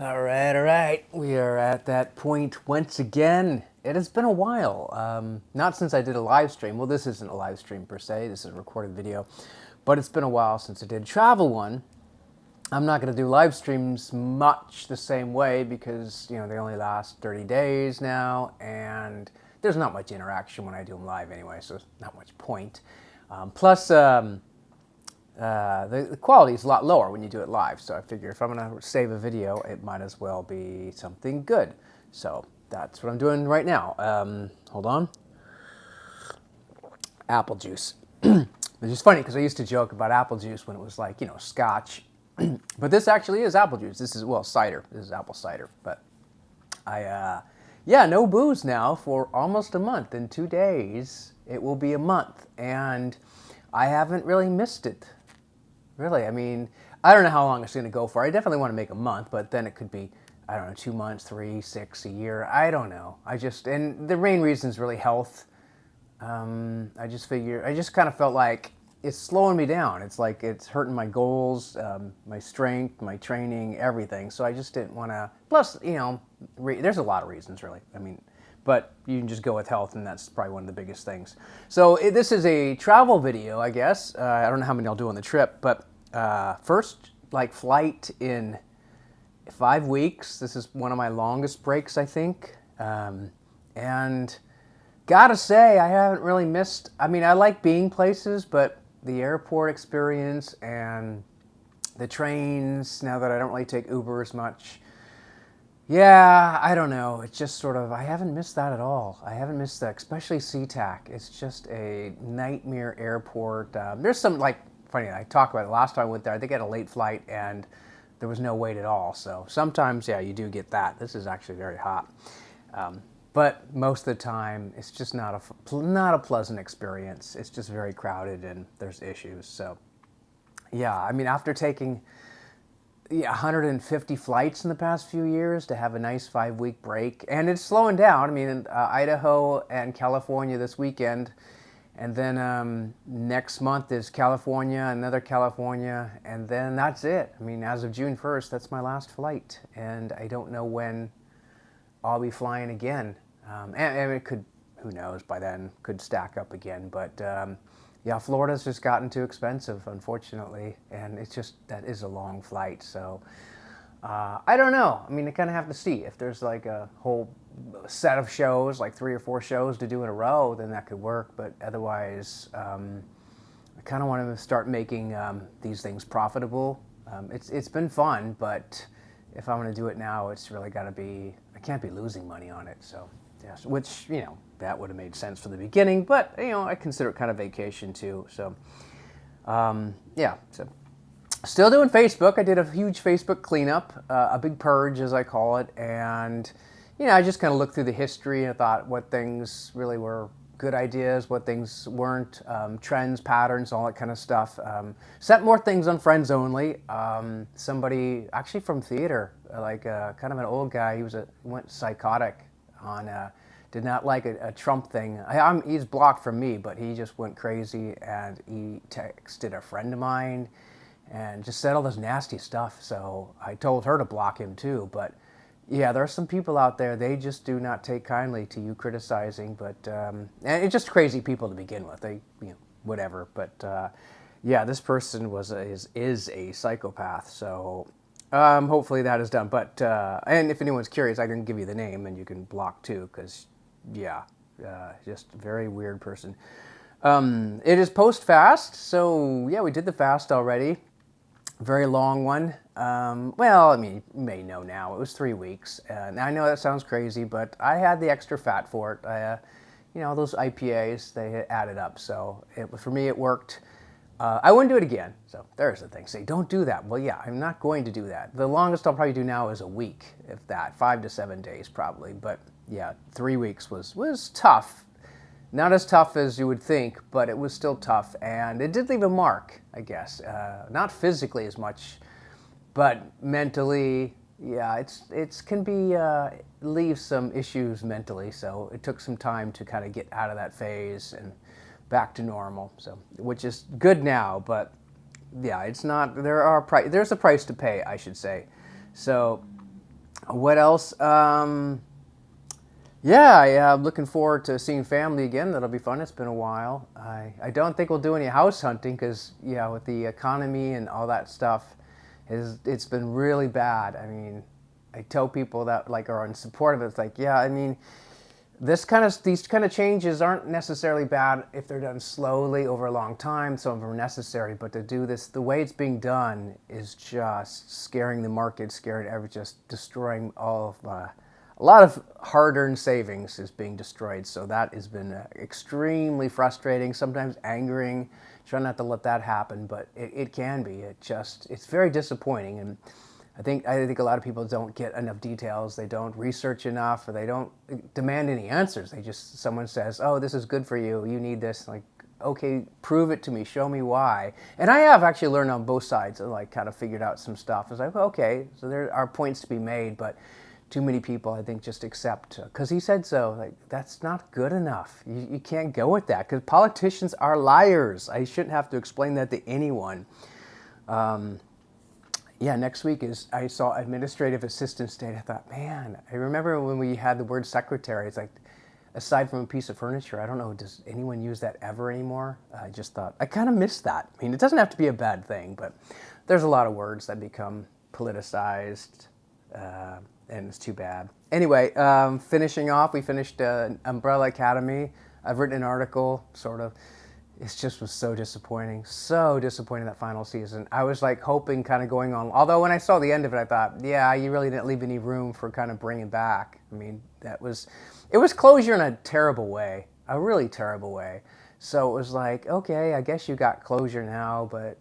All right. We are at that point once again. It has been a while. Not since I did a live stream. Well, this isn't a live stream per se. This is a recorded video. But it's been a while since I did a travel one. I'm not going to do live streams much the same way because, they only last 30 days now. And there's not much interaction when I do them live anyway, so there's not much point. Plus, the quality is a lot lower when you do it live. So I figure if I'm going to save a video, it might as well be something good. So that's what I'm doing right now. Hold on. Apple juice. Which is funny because I used to joke about apple juice when it was like, scotch. But this actually is apple juice. This is, cider. This is apple cider. But no booze now for almost a month. In 2 days, it will be a month. And I haven't really missed it. Really, I don't know how long it's going to go for. I definitely want to make a month, but then it could be, 2 months, 3, 6, a year. I don't know. And the main reason is really health. I just kind of felt like it's slowing me down. It's like it's hurting my goals, my strength, my training, everything. So I just didn't want to. Plus, there's a lot of reasons, really. But you can just go with health, and that's probably one of the biggest things. So this is a travel video, I guess. I don't know how many I'll do on the trip, but first, flight in 5 weeks. This is one of my longest breaks, I think. And gotta say, I haven't really missed. I like being places, but the airport experience and the trains, now that I don't really take Uber as much, yeah, I don't know. It's just sort of, I haven't missed that at all. I haven't missed that, especially SeaTac. It's just a nightmare airport. There's some, funny, I talked about it last time I went there. I think I had a late flight and there was no wait at all. So sometimes, yeah, you do get that. This is actually very hot. But most of the time, it's just not a pleasant experience. It's just very crowded and there's issues. So, yeah, after taking 150 flights in the past few years to have a nice 5-week break, and it's slowing down. Idaho and California this weekend, and then next month is California, another California, and then that's it. As of June 1st, that's my last flight, and I don't know when I'll be flying again. And it could, who knows, by then, could stack up again. But yeah, Florida's just gotten too expensive, unfortunately. And it's just, that is a long flight. So I don't know. I kind of have to see. If there's a whole set of shows, 3 or 4 shows to do in a row, then that could work. But otherwise, I kind of want to start making these things profitable. It's been fun, but if I'm going to do it now, it's really got to be, I can't be losing money on it. So, yes, which, that would have made sense from the beginning, but, I consider it kind of vacation too. So, yeah, so still doing Facebook. I did a huge Facebook cleanup, a big purge, as I call it. And, I just kind of looked through the history and thought what things really were good ideas, what things weren't, trends, patterns, all that kind of stuff. Set more things on friends only. Somebody actually from theater, kind of an old guy, he went psychotic on, did not like a Trump thing. He's blocked from me, but he just went crazy and he texted a friend of mine and just said all this nasty stuff. So I told her to block him too, but yeah, there are some people out there, they just do not take kindly to you criticizing, but, and it's just crazy people to begin with, they, whatever, but, yeah, this person is a psychopath, so, hopefully that is done, but, and if anyone's curious, I can give you the name, and you can block too, because, yeah, just a very weird person. It is post-fast, so, yeah, we did the fast already. Very long one. Well, you may know now, it was 3 weeks. Now I know that sounds crazy, but I had the extra fat for it. Those IPAs, they added up. So for me, it worked. I wouldn't do it again. So there's the thing. Say, don't do that. Well, yeah, I'm not going to do that. The longest I'll probably do now is a week, if that, 5 to 7 days probably. But yeah, 3 weeks was tough. Not as tough as you would think, but it was still tough, and it did leave a mark, I guess. Not physically as much, but mentally, yeah, it's can be leave some issues mentally. So it took some time to kind of get out of that phase and back to normal. So, which is good now, but yeah, it's not. There's a price to pay, I should say. So What else? Yeah, I'm looking forward to seeing family again. That'll be fun. It's been a while. I don't think we'll do any house hunting because, yeah, with the economy and all that stuff, it's been really bad. I mean, I tell people that like are in support of it. It's like, yeah, I mean, these kind of changes aren't necessarily bad if they're done slowly over a long time. Some of them are necessary, but to do this the way it's being done is just scaring the market, just destroying all of a lot of hard-earned savings is being destroyed. So that has been extremely frustrating, sometimes angering. Try not to let that happen, but it can be. It's very disappointing. And I think a lot of people don't get enough details. They don't research enough, or they don't demand any answers. Someone says, "Oh, this is good for you. You need this." Like, okay, prove it to me. Show me why. And I have actually learned on both sides and like kind of figured out some stuff. It's like, okay, so there are points to be made, but too many people, I think, just accept because he said so. Like, that's not good enough. You can't go with that because politicians are liars. I shouldn't have to explain that to anyone. Yeah, next week I saw administrative assistant state. I thought, man, I remember when we had the word secretary. It's like, aside from a piece of furniture, I don't know, does anyone use that ever anymore? I just thought, I kind of miss that. I mean, it doesn't have to be a bad thing, but there's a lot of words that become politicized, and it's too bad. Anyway, finishing off, we finished Umbrella Academy. I've written an article, sort of. It just was so disappointing that final season. I was like hoping, kind of going on. Although when I saw the end of it, I thought, yeah, you really didn't leave any room for kind of bringing back. I mean, it was closure in a terrible way, a really terrible way. So it was like, okay, I guess you got closure now, but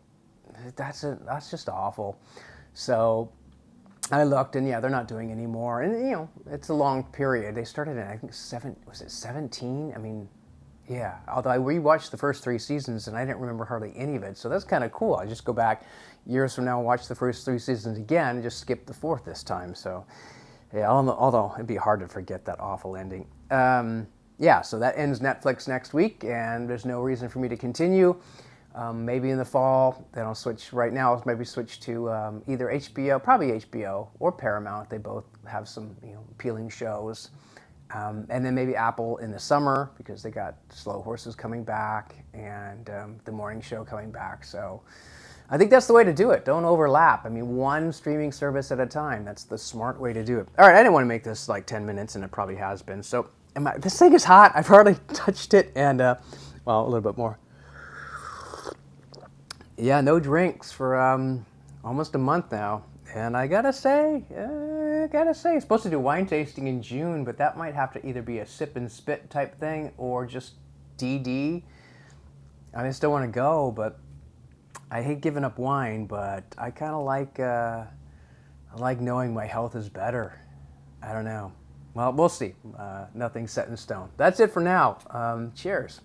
that's just awful. So I looked, and yeah, they're not doing any more. And it's a long period. They started in, I think, 17? I mean, yeah, although I rewatched the first 3 seasons and I didn't remember hardly any of it, so that's kind of cool. I just go back years from now and watch the first 3 seasons again and just skip the 4th this time. So, yeah, although it'd be hard to forget that awful ending. Yeah, so that ends Netflix next week, and there's no reason for me to continue. Maybe in the fall, then I'll switch. Right now, I'll maybe switch to either HBO, probably HBO, or Paramount. They both have some appealing shows. And then maybe Apple in the summer because they got Slow Horses coming back and the morning show coming back. So I think that's the way to do it. Don't overlap. I mean, one streaming service at a time. That's the smart way to do it. All right, I didn't want to make this like 10 minutes, and it probably has been. So this thing is hot. I've hardly touched it, and well, a little bit more. Yeah, no drinks for almost a month now. And I gotta say, it's supposed to do wine tasting in June, but that might have to either be a sip and spit type thing or just DD. I still want to go, but I hate giving up wine, but I kind of I like knowing my health is better. I don't know. Well, we'll see. Nothing's set in stone. That's it for now. Cheers.